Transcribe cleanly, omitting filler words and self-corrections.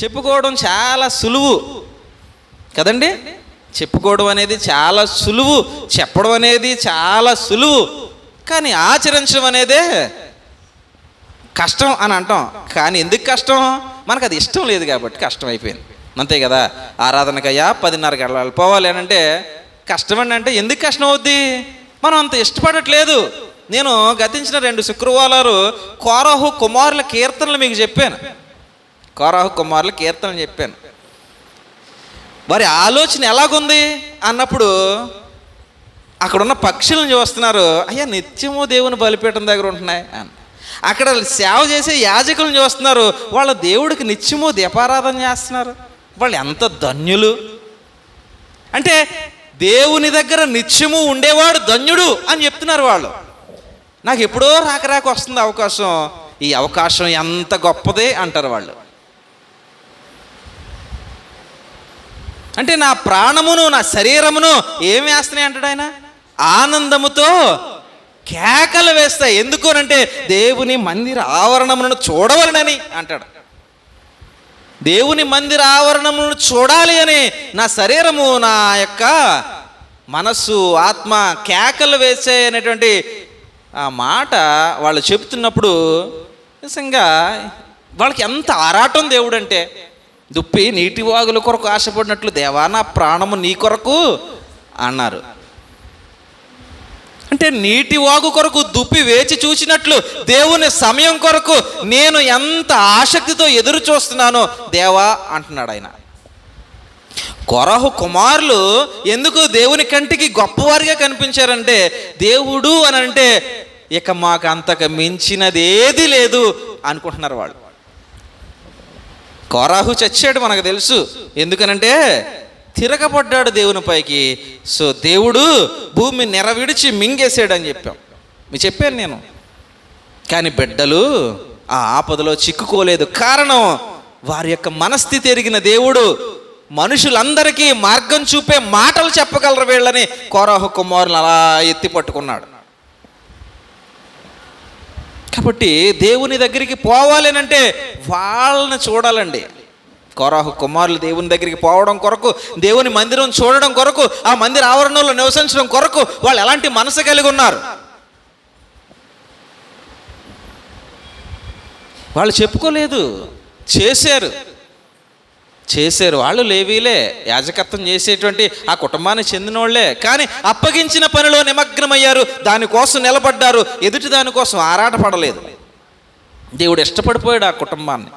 చెప్పుకోవడం చాలా సులువు కదండి. చెప్పుకోవడం అనేది చాలా సులువు, చెప్పడం అనేది చాలా సులువు, కానీ ఆచరించడం అనేదే కష్టం అని అంటాం. కానీ ఎందుకు కష్టం? మనకు అది ఇష్టం లేదు కాబట్టి కష్టం అయిపోయింది, అంతే కదా. ఆరాధనకయ్యా 10:30కి వెళ్ళిపోవాలి అని అంటే కష్టమండి. అంటే ఎందుకు కష్టం అవుద్ది? మనం అంత ఇష్టపడట్లేదు. నేను గతించిన 2 శుక్రవారాలు కోరహు కుమారుల కీర్తనలు మీకు చెప్పాను. కోరహు కుమారుల కీర్తనలు చెప్పాను. వారి ఆలోచన ఎలాగుంది అన్నప్పుడు అక్కడున్న పక్షులను చూస్తున్నారు, అయ్యా నిత్యము దేవుని బలిపీఠం దగ్గర ఉంటున్నాయి అని. అక్కడ సేవ చేసే యాజకులను చూస్తున్నారు, వాళ్ళ దేవుడికి నిత్యము దీపారాధన చేస్తున్నారు. వాళ్ళు ఎంత ధన్యులు అంటే దేవుని దగ్గర నిత్యము ఉండేవాడు ధన్యుడు అని చెప్తున్నారు వాళ్ళు. నాకు ఎప్పుడో రాక వస్తుంది అవకాశం, ఈ అవకాశం ఎంత గొప్పదే అంటారు వాళ్ళు. అంటే నా ప్రాణమును నా శరీరమును ఏమి వేస్తున్నాయి అంటాడు ఆయన? ఆనందముతో కేకలు వేస్తాయి. ఎందుకు అంటే దేవుని మందిర ఆవరణములను చూడవలనని అంటాడు. దేవుని మందిర ఆవరణములను చూడాలి అని నా శరీరము, నా యొక్క మనస్సు, ఆత్మ కేకలు వేసాయి అనేటువంటి ఆ మాట వాళ్ళు చెప్తున్నప్పుడు నిజంగా వాళ్ళకి ఎంత ఆరాటం దేవుడు అంటే. దుప్పి నీటి వాగుల కొరకు ఆశపడినట్లు దేవా నా ప్రాణము నీ కొరకు అన్నారు. అంటే నీటి వాగు కొరకు దుప్పి వేచి చూసినట్లు దేవుని సమయం కొరకు నేను ఎంత ఆసక్తితో ఎదురు చూస్తున్నానో దేవా అంటున్నాడు ఆయన. కోరహు కుమారులు ఎందుకు దేవుని కంటికి గొప్పవారిగా కనిపించారంటే, దేవుడు అని అంటే ఇక మాకు అంతకు మించినది ఏది లేదు అనుకుంటున్నారు వాళ్ళు. కోరహు చచ్చాడు మనకు తెలుసు, ఎందుకనంటే తిరగబడ్డాడు దేవుని పైకి. సో దేవుడు భూమి నెరవిడిచి మింగేసాడు అని చెప్పాను నేను. కానీ బిడ్డలు ఆ ఆపదలో చిక్కుకోలేదు. కారణం వారి యొక్క మనస్థితి ఎరిగిన దేవుడు మనుషులందరికీ మార్గం చూపే మాటలు చెప్పగలరు వీళ్ళని కోరహు కుమారులు అలా ఎత్తి పట్టుకున్నాడు. కాబట్టి దేవుని దగ్గరికి పోవాలి అంటే వాళ్ళని చూడాలండి. కోరహు కుమారులు దేవుని దగ్గరికి పోవడం కొరకు, దేవుని మందిరం చూడడం కొరకు, ఆ మందిర ఆవరణలో నివసించడం కొరకు వాళ్ళు ఎలాంటి మనసు కలిగి ఉన్నారు? వాళ్ళు చెప్పుకోలేదు, చేశారు. వాళ్ళు లేవీలే, యాజకత్వం చేసేటువంటి ఆ కుటుంబానికి చెందిన వాళ్ళే. కానీ అప్పగించిన పనిలో నిమగ్నమయ్యారు, దానికోసం నిలబడ్డారు, ఎదుటి దానికోసం ఆరాటపడలేదు. దేవుడు ఇష్టపడిపోయాడు ఆ కుటుంబాన్ని.